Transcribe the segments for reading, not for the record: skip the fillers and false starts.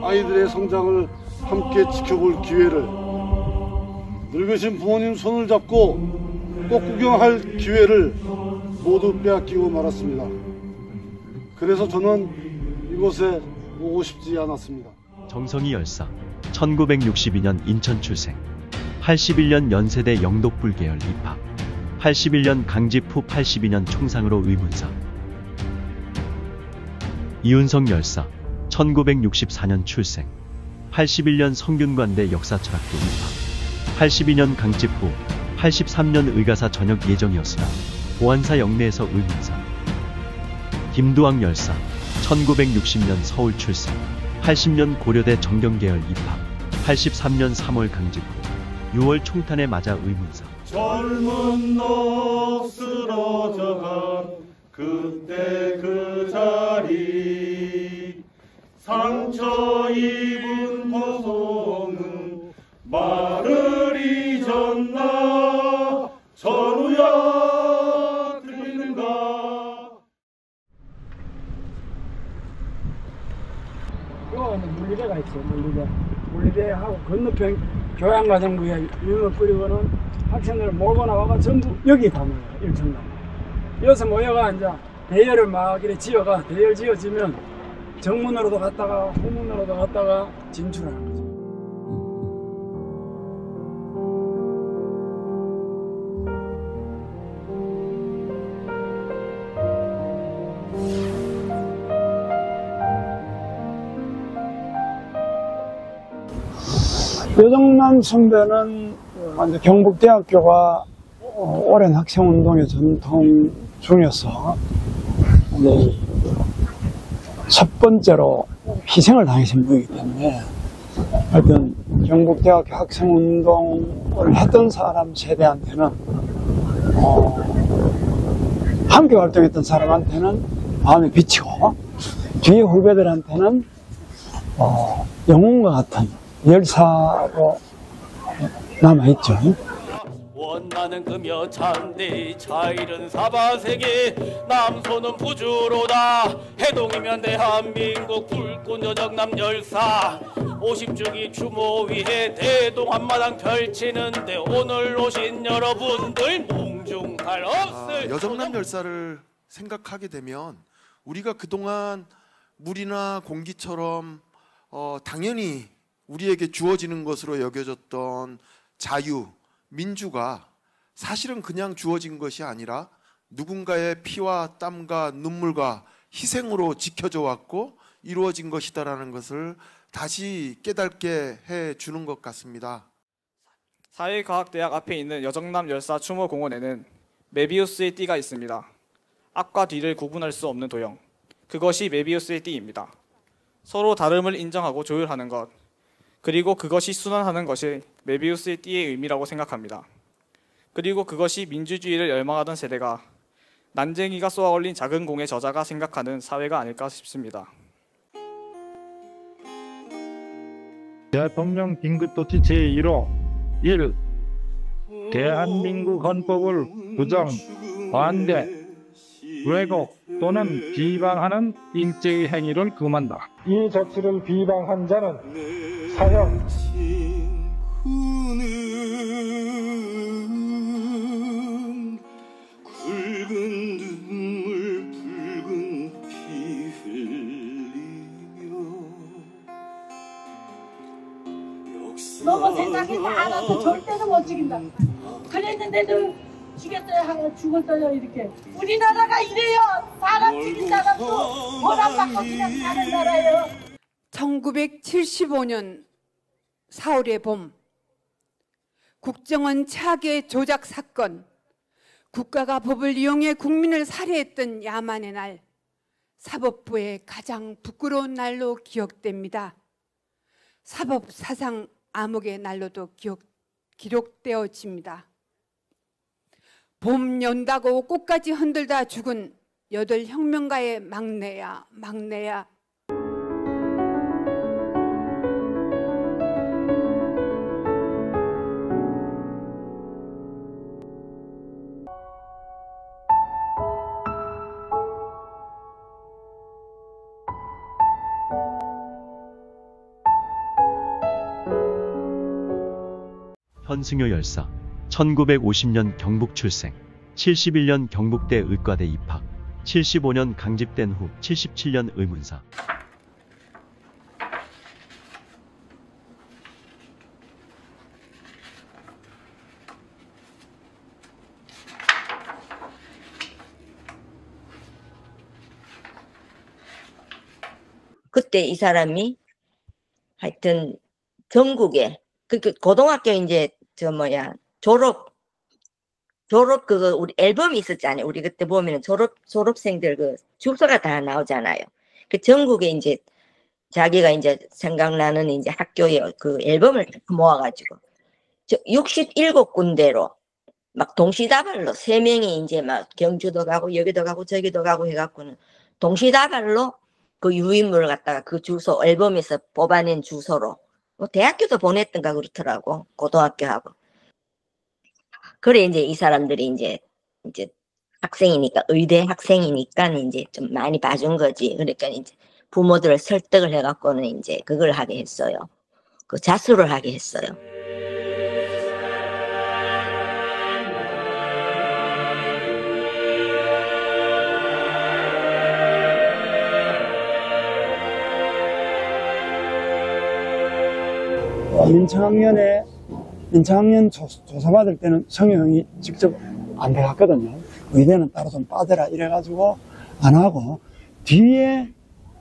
아이들의 성장을 함께 지켜볼 기회를, 늙으신 부모님 손을 잡고 꼭 구경할 기회를 모두 빼앗기고 말았습니다. 그래서 저는 이곳에 오고 싶지 않았습니다. 정성희 열사, 1962년 인천 출생, 81년 연세대 영독불 계열 입학, 81년 강집 후 82년 총상으로 의문사. 이윤성 열사, 1964년 출생, 81년 성균관대 역사철학교 입학, 82년 강집 후 83년 의가사 전역 예정이었으나 보안사 영내에서 의문사. 김두왕 열사, 1960년 서울 출생, 80년 고려대 정경계열 입학, 83년 3월 강집 후 6월 총탄에 맞아 의문사. 젊은 넋 쓰러져간 그때 그 자리, 상처 입은 고송은 말을 잊었나, 전우야 들리는가. 여기는 물리대가 있어. 물리대하고 건너편 교양과정부에 유물 뿌리고는 학생들을 몰고 나와가 전부 여기 다 모여요. 일천당 여기서 모여가 이제 대열을 막 이렇게 지어가, 대열 지어지면 정문으로도 갔다가 후문으로도 갔다가 진출하는 거죠. 여정남 선배는 이제 경북대학교가 오랜 학생운동의 전통 중에서 이제 첫 번째로 희생을 당하신 분이기 때문에 하여튼 경북대학교 학생운동을 했던 사람 세대한테는 함께 활동했던 사람한테는 마음에 비치고, 뒤에 후배들한테는 영웅과 같은 열사로 남아있죠. 원나는 금여 찬디 차일은 사바세계 남소는 부주로다. 해동이면 대한민국 불꽃 여정남 열사 50주기 추모 위해 대동 한마당 펼치는데 오늘 오신 여러분들 몽중할 없을 여정남 열사를 생각하게 되면 우리가 그동안 물이나 공기처럼 당연히 우리에게 주어지는 것으로 여겨졌던 자유, 민주가 사실은 그냥 주어진 것이 아니라 누군가의 피와 땀과 눈물과 희생으로 지켜져 왔고 이루어진 것이다라는 것을 다시 깨닫게 해주는 것 같습니다. 사회과학대학 앞에 있는 여정남 열사 추모공원에는 메비우스의 띠가 있습니다. 앞과 뒤를 구분할 수 없는 도형, 그것이 메비우스의 띠입니다. 서로 다름을 인정하고 조율하는 것, 그리고 그것이 순환하는 것이 메비우스의 띠의 의미라고 생각합니다. 그리고 그것이 민주주의를 열망하던 세대가 난쟁이가 쏘아올린 작은 공의 저자가 생각하는 사회가 아닐까 싶습니다. 대통령 긴급조치 제1호 1. 대한민국 헌법을 부정, 반대, 왜곡 또는 비방하는 일제의 행위를 금한다. 이 조치를 비방한 자는 사형. 굵은 눈물 붉은 피 흘리며 너무 세상에 다 알아서 절대로 못 죽인다. 그랬는데도 죽였어요 하고 죽었어요. 이렇게 우리나라가 이래요. 사람 죽인 사람도 보람받고 그냥 사는 나라예요. 1975년 4월의 봄, 국정원 차계 조작 사건, 국가가 법을 이용해 국민을 살해했던 야만의 날, 사법부의 가장 부끄러운 날로 기억됩니다. 사법 사상 암흑의 날로도 기록되어집니다. 봄 연다고 꽃까지 흔들다 죽은 8혁명가의 막내야 막내야. 현승효 열사 1950년 경북 출생, 71년 경북대 의과대 입학, 75년 강집된 후 77년 의문사. 그때 이 사람이 하여튼 전국에 그 고등학교 이제 졸업 그거 우리 앨범이 있었잖아요. 우리 그때 보면은 졸업생들 그 주소가 다 나오잖아요. 그 전국에 이제 자기가 이제 생각나는 이제 학교에 그 앨범을 모아가지고 67군데로 막 동시다발로 3명이 이제 막 경주도 가고 여기도 가고 저기도 가고 해갖고는 동시다발로 그 유인물을 갖다가 그 주소 앨범에서 뽑아낸 주소로 뭐 대학교도 보냈던가 그렇더라고. 고등학교하고. 그래 이제 이 사람들이 이제 학생이니까 의대 학생이니까 이제 좀 많이 봐준 거지. 그러니까 이제 부모들을 설득을 해갖고는 이제 그걸 하게 했어요. 그 자수를 하게 했어요. 민청학년 조사받을 때는 성효 형이 직접 안 들어갔거든요. 의대는 따로 좀 빠져라 이래가지고 안 하고 뒤에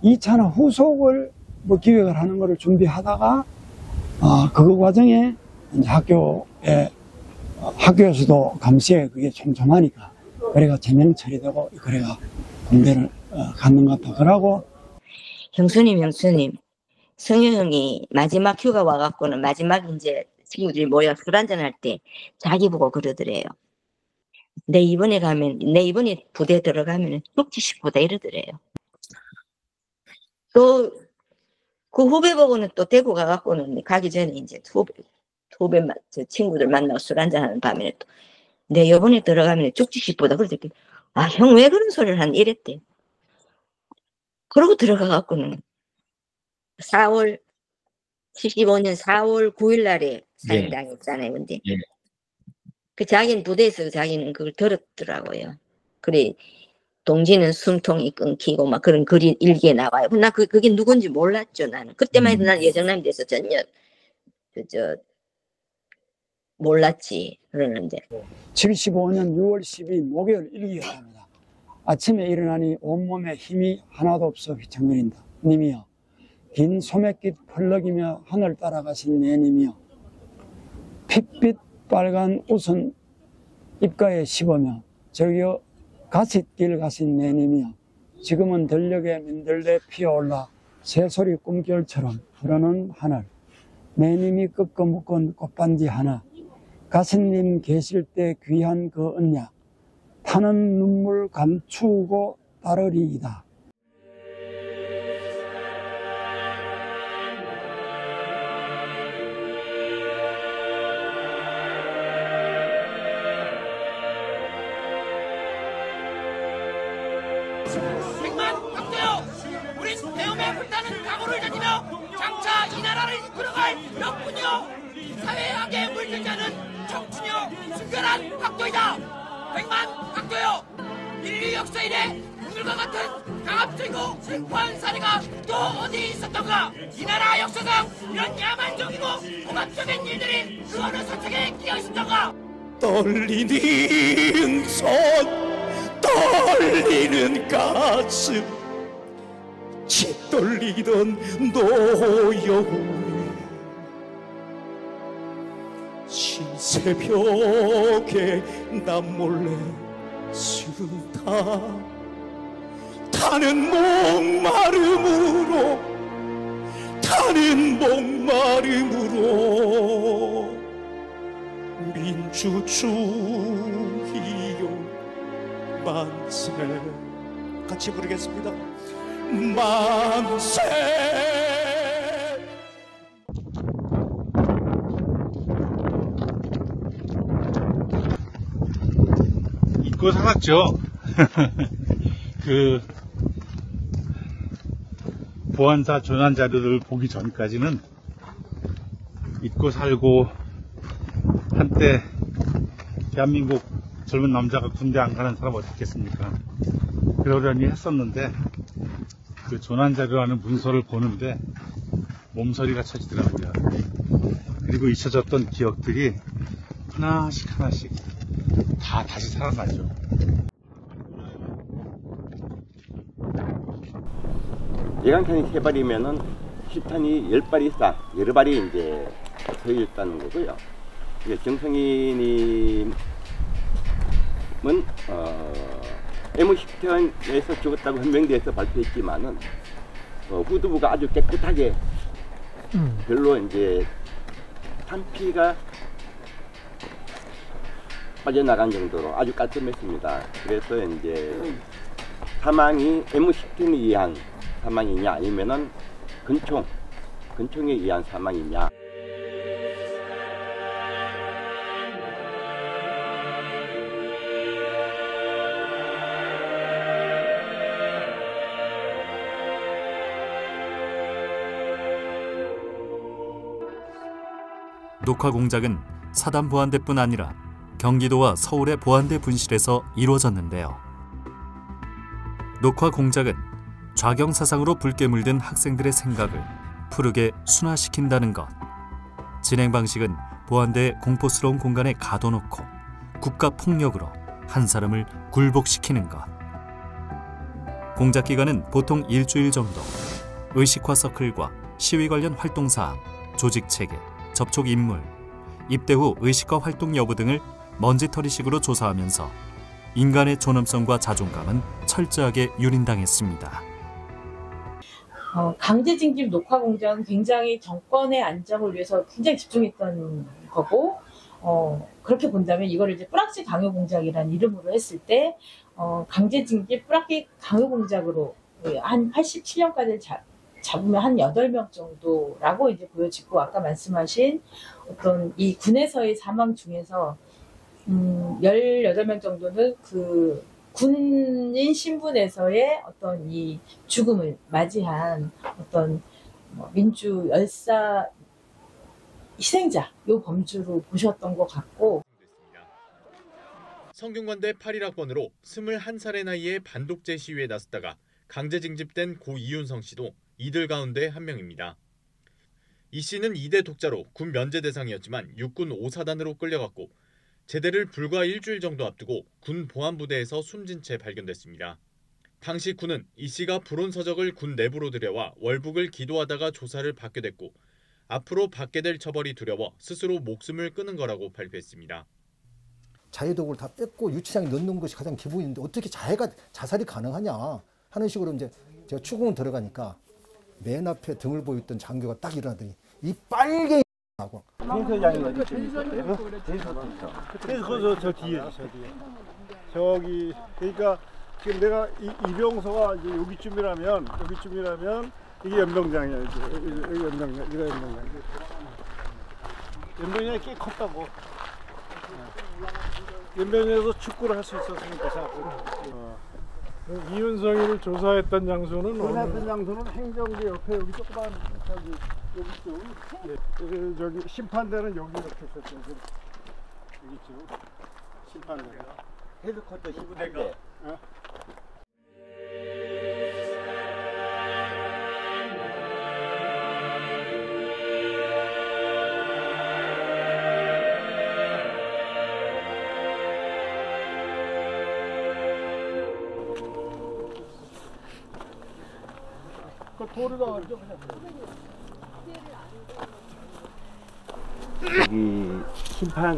2차나 후속을 뭐 기획을 하는 거를 준비하다가 그 과정에 이제 학교에서도 감시에 그게 촘촘하니까 그래가 제명 처리되고 그래가 군대를 갔는 것 같아. 그러고 형수님 성효 형이 마지막 휴가 와갖고는 마지막 이제 친구들이 모여 술 한잔할 때 자기 보고 그러더래요. 내 이번에 부대 들어가면 죽지식보다 이러더래요. 또 그 후배 보고는 또 대구 가갖고는 가기 전에 이제 후배 친구들 만나고 술 한잔하는 밤에 또 내 이번에 들어가면 죽지식보다 그러더니 형 왜 그런 소리를 하니 이랬대. 그러고 들어가갖고는 75년 4월 9일 날에 사임당했잖아요. 근데 그 자기는 부대에서 자기는 그걸 들었더라고요. 그래 동지는 숨통이 끊기고 막 그런 글이 일기에 나와요. 나 그게 누군지 몰랐죠. 나는 그때만 해도 난 여정남이 돼서 전혀 몰랐지. 그러는데 75년 6월 12일 목요일 일기였답니다. 아침에 일어나니 온몸에 힘이 하나도 없어 휘청거린다. 님이여 긴 소매깃 펄럭이며 하늘 따라가신 내님이여 핏빛 빨간 옷은 입가에 씹으며 저기요 가싯길 가신 내님이여 지금은 들녘에 민들레 피어올라 새소리 꿈결처럼 부르는 하늘 내님이 꺾어 묶은 꽃반지 하나 가신님 계실 때 귀한 그 언약 타는 눈물 감추고 따르리이다. 우린 배움에 불타는 각오를 다지며 장차 이 나라를 이끌어갈 역군요 사회학에 물들지 않은 청춘요 순결한 학교이다. 백만 학교요 인류 역사 이래 오늘과 같은 강압적이고 생포한 사례가 또 어디 있었던가. 이 나라 역사상 이런 야만적이고 폭압적인 일들이 그 어느 선택에 끼어 있었던가. 떨리는 손 떨리는 가슴 짓돌리던 노여울 신새벽에 남 몰래 수다 다 타는 목마름으로 민주주의요 만세. 같이 부르겠습니다. 만세. 잊고 살았죠. 그 보안사 조난 자료를 보기 전까지는 잊고 살고, 한때 대한민국 젊은 남자가 군대 안 가는 사람 어떻겠습니까? 그러려니 했었는데, 그 조난 자료라는 문서를 보는데 몸서리가 쳐지더라고요. 그리고 잊혀졌던 기억들이 하나씩 다 다시 살아나죠. 예강탄이 3발이면은 실탄이 10발 이상, 여러 발이 이제 서 있다는 거고요. 정성희님은 M10편에서 죽었다고 헌명대에서 발표했지만은 후두부가 아주 깨끗하게 별로 이제 탄피가 빠져나간 정도로 아주 깔끔했습니다. 그래서 이제 사망이 M10편에 의한 사망이냐 아니면은 근총에 의한 사망이냐. 녹화 공작은 사단 보안대뿐 아니라 경기도와 서울의 보안대 분실에서 이루어졌는데요. 녹화 공작은 좌경사상으로 붉게 물든 학생들의 생각을 푸르게 순화시킨다는 것. 진행 방식은 보안대의 공포스러운 공간에 가둬놓고 국가폭력으로 한 사람을 굴복시키는 것. 공작 기간은 보통 일주일 정도. 의식화 서클과 시위 관련 활동사항, 조직체계, 접촉 인물, 입대 후 의식화 활동 여부 등을 먼지털이식으로 조사하면서 인간의 존엄성과 자존감은 철저하게 유린당했습니다. 강제징집 녹화 공작은 굉장히 정권의 안정을 위해서 굉장히 집중했던 거고, 그렇게 본다면 이거를 이제 뿌락지 강요 공작이라는 이름으로 했을 때, 강제징집 뿌락지 강요 공작으로 한 87년까지 잡으면 한 8명 정도라고 이제 보여지고, 아까 말씀하신 어떤 이 군에서의 사망 중에서 18명 정도는 그 군인 신분에서의 어떤 이 죽음을 맞이한 어떤 민주 열사 희생자 요 범주로 보셨던 것 같고, 성균관대 81학번으로 21살의 나이에 반독재 시위에 나섰다가 강제징집된 고 이윤성 씨도 이들 가운데 한 명입니다. 이 씨는 2대 독자로 군 면제 대상이었지만 육군 5사단으로 끌려갔고 제대를 불과 일주일 정도 앞두고 군 보안부대에서 숨진 채 발견됐습니다. 당시 군은 이 씨가 불온 서적을 군 내부로 들여와 월북을 기도하다가 조사를 받게 됐고 앞으로 받게 될 처벌이 두려워 스스로 목숨을 끊은 거라고 발표했습니다. 자해독을 다 뺏고 유치장에 넣는 것이 가장 기본인데 어떻게 자살이 가능하냐 하는 식으로 이제 제가 추궁 들어가니까 맨 앞에 등을 보였던 장교가 딱 일어나더니 이 빨개 하고 행서장이 어디 있어요? 그래서 거기서 저 뒤에 저기 그러니까 지금 내가 이병서가 이제 여기쯤이라면 이게 연병장이야. 여기 연병장, 이거 연병장. 연병장이 꽤 컸다고. 연병장에서 축구를 할 수 있었으니까 자꾸. 이윤성이를 조사했던 장소는 조사했던 장소는 행정대 옆에 여기 조그만 저기 여기쯤. 네. 저기 심판대는 여기 이렇게 있었죠. 여기쯤 심판대가. 헤드쿼터 심판대. 여기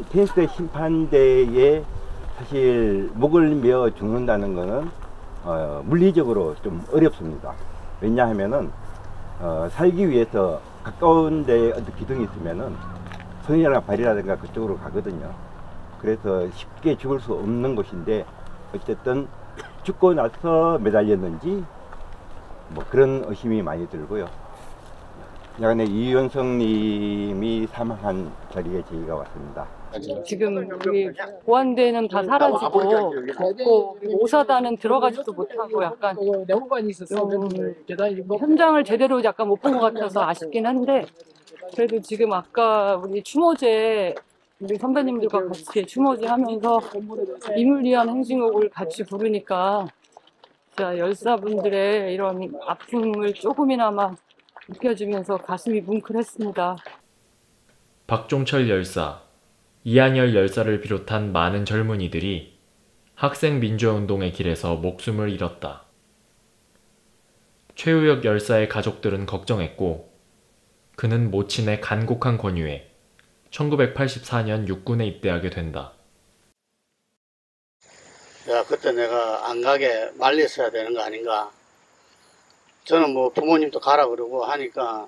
테니스 심판대에 사실 목을 메어 죽는다는 거는 물리적으로 좀 어렵습니다. 왜냐하면은 살기 위해서 가까운 데에 어떤 기둥이 있으면은 손이나 발이라든가 그쪽으로 가거든요. 그래서 쉽게 죽을 수 없는 곳인데 어쨌든 죽고 나서 매달렸는지 뭐 그런 의심이 많이 들고요. 야간에 이윤성 님이 사망한 자리에 저희가 왔습니다. 지금 우리 보안대는 다 사라지고 없고 오사단은 들어가지도 못하고 약간 현장을 제대로 약간 못 본 것 같아서 아쉽긴 한데 그래도 지금 아까 우리 추모제 우리 선배님들과 같이 추모제 하면서 임을 위한 행진곡을 같이 부르니까 진짜 열사분들의 이런 아픔을 조금이나마 느껴지면서 가슴이 뭉클했습니다. 박종철 열사, 이한열 열사를 비롯한 많은 젊은이들이 학생 민주화운동의 길에서 목숨을 잃었다. 최우혁 열사의 가족들은 걱정했고 그는 모친의 간곡한 권유에 1984년 육군에 입대하게 된다. 야, 그때 내가 안 가게 말렸어야 되는 거 아닌가. 저는 뭐 부모님도 가라 그러고 하니까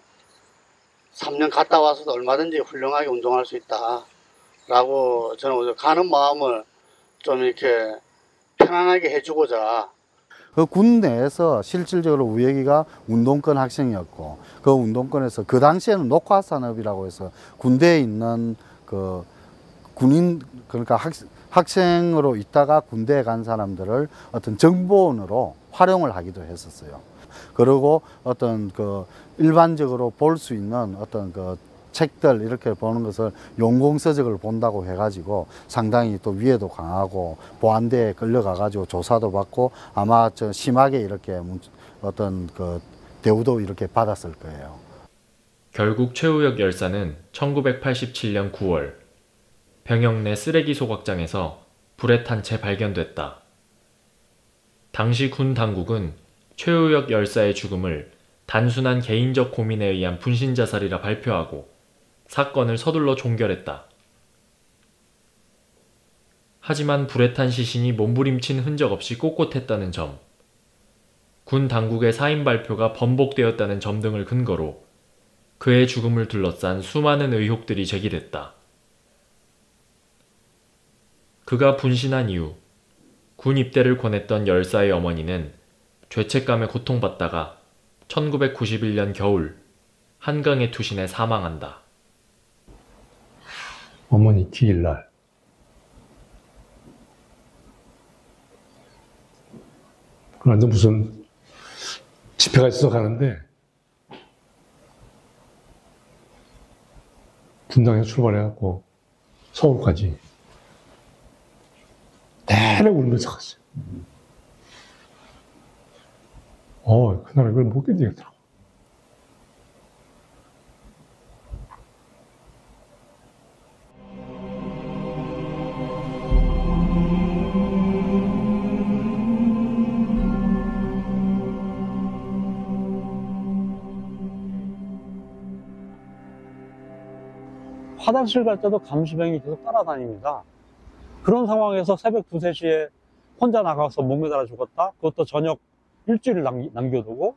3년 갔다 와서도 얼마든지 훌륭하게 운동할 수 있다 라고 저는 가는 마음을 좀 이렇게 편안하게 해주고자. 그 군 내에서 실질적으로 우혁이가 운동권 학생이었고 그 운동권에서 그 당시에는 녹화산업이라고 해서 군대에 있는 그 군인 그러니까 학생으로 있다가 군대에 간 사람들을 어떤 정보원으로 활용을 하기도 했었어요. 그리고 어떤 그 일반적으로 볼 수 있는 어떤 그 책들 이렇게 보는 것을 용공서적을 본다고 해가지고 상당히 또 위에도 강하고 보안대에 끌려가가지고 조사도 받고 아마 저 심하게 이렇게 어떤 그 대우도 이렇게 받았을 거예요. 결국 최우혁 열사는 1987년 9월 병영 내 쓰레기 소각장에서 불에 탄 채 발견됐다. 당시 군 당국은 최우혁 열사의 죽음을 단순한 개인적 고민에 의한 분신자살이라 발표하고 사건을 서둘러 종결했다. 하지만 불에 탄 시신이 몸부림친 흔적 없이 꼿꼿했다는 점, 군 당국의 사인 발표가 번복되었다는 점 등을 근거로 그의 죽음을 둘러싼 수많은 의혹들이 제기됐다. 그가 분신한 이후 군 입대를 권했던 열사의 어머니는 죄책감에 고통받다가 1991년 겨울 한강에 투신해 사망한다. 어머니 기일날 그런데 무슨 집회가 있어서 가는데 분당에서 출발해갖고 서울까지 내내 울면서 갔어요. 그날 이걸 못 견디겠더라고. 화장실 갈 때도 감시병이 계속 따라다닙니다. 그런 상황에서 새벽 2, 3시에 혼자 나가서 못 매달아 죽었다? 그것도 저녁 일주일 남겨두고?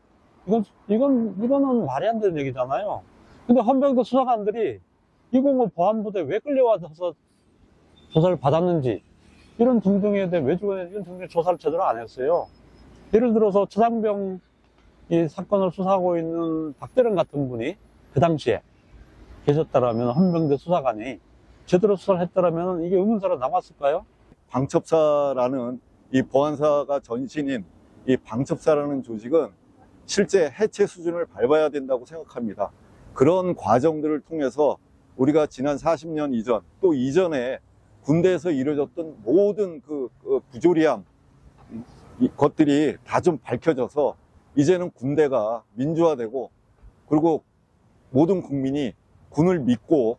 이거는 말이 안 되는 얘기잖아요. 근데 헌병대 수사관들이 205 보안부대 왜 끌려와서 조사를 받았는지, 이런 등등에 대해 왜 죽었는지 이런 등등 조사를 제대로 안 했어요. 예를 들어서 최상병 이 사건을 수사하고 있는 박대령 같은 분이 그 당시에 계셨다라면 헌병대 수사관이 제대로 수사를 했다라면 이게 의문사로 남았을까요? 방첩사라는 이 보안사가 전신인 이 방첩사라는 조직은 실제 해체 수준을 밟아야 된다고 생각합니다. 그런 과정들을 통해서 우리가 지난 40년 이전 또 이전에 군대에서 이루어졌던 모든 그 부조리함 것들이 다 좀 밝혀져서 이제는 군대가 민주화되고 그리고 모든 국민이 군을 믿고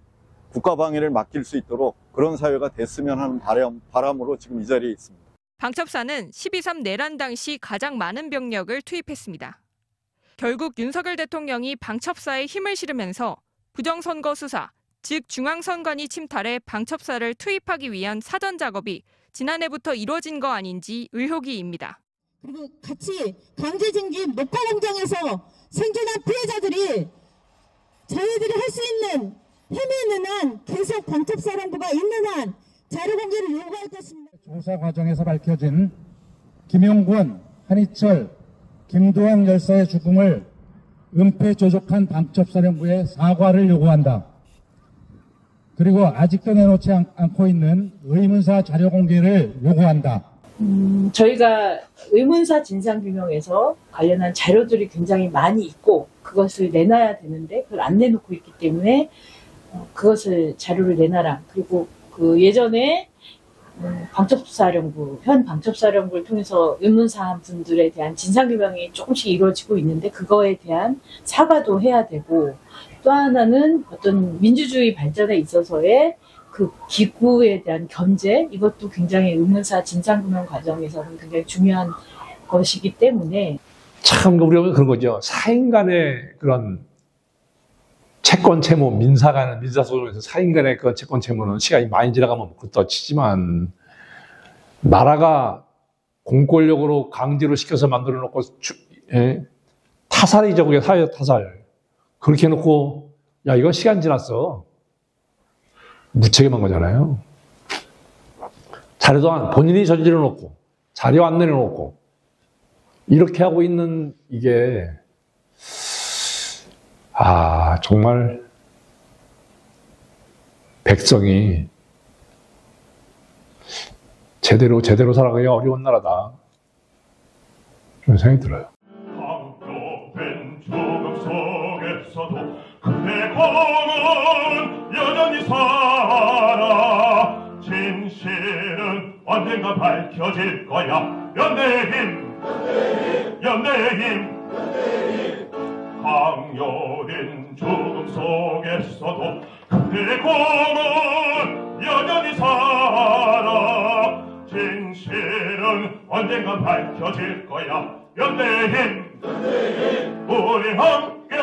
국가 방위를 맡길 수 있도록 그런 사회가 됐으면 하는 바람으로 지금 이 자리에 있습니다. 방첩사는 12.3 내란 당시 가장 많은 병력을 투입했습니다. 결국 윤석열 대통령이 방첩사에 힘을 실으면서 부정선거 수사, 즉 중앙선관위 침탈에 방첩사를 투입하기 위한 사전 작업이 지난해부터 이루어진 거 아닌지 의혹이입니다. 그리고 같이 강제징집 녹화공장에서 생존한 피해자들이 저희들이 할 수 있는 힘이 있는 한 계속 방첩사령부가 있는 한 자료 공개를 요구할 것입니다. 조사 과정에서 밝혀진 김용권, 한희철, 김두한 열사의 죽음을 은폐조족한 방첩사령부에 사과를 요구한다. 그리고 아직도 내놓지 않고 있는 의문사 자료 공개를 요구한다. 저희가 의문사 진상규명에서 관련한 자료들이 굉장히 많이 있고 그것을 내놔야 되는데 그걸 안 내놓고 있기 때문에 그것을 자료를 내놔라. 그리고 그 예전에 방첩사령부, 현 방첩사령부를 통해서 의문사한 분들에 대한 진상규명이 조금씩 이루어지고 있는데 그거에 대한 사과도 해야 되고 또 하나는 어떤 민주주의 발전에 있어서의 그 기구에 대한 견제 이것도 굉장히 의문사 진상규명 과정에서는 굉장히 중요한 것이기 때문에 참 우리가 그런 거죠. 사인 간의 그런 채권 채무, 민사소송에서 사인 간의 그 채권 채무는 시간이 많이 지나가면 그렇다 치지만 나라가 공권력으로 강제로 시켜서 만들어 놓고 타살이죠. 그게 사회적 타살. 그렇게 해놓고 야 이건 시간 지났어. 무책임한 거잖아요. 자료도 본인이 저질러 놓고 자료 안 내려놓고 이렇게 하고 있는 이게 정말 백성이 제대로 살아가기 어려운 나라다. 그런 생각이 들어요. 그대 공은 여전히 살아. 진실은 언젠가 밝혀질 거야. 연대의 힘, 연대의 힘. 강요된 죽음 속에서도 그대 공은 여전히 살아. 진실은 언젠가 밝혀질 거야. 연대의 힘, 우리 함께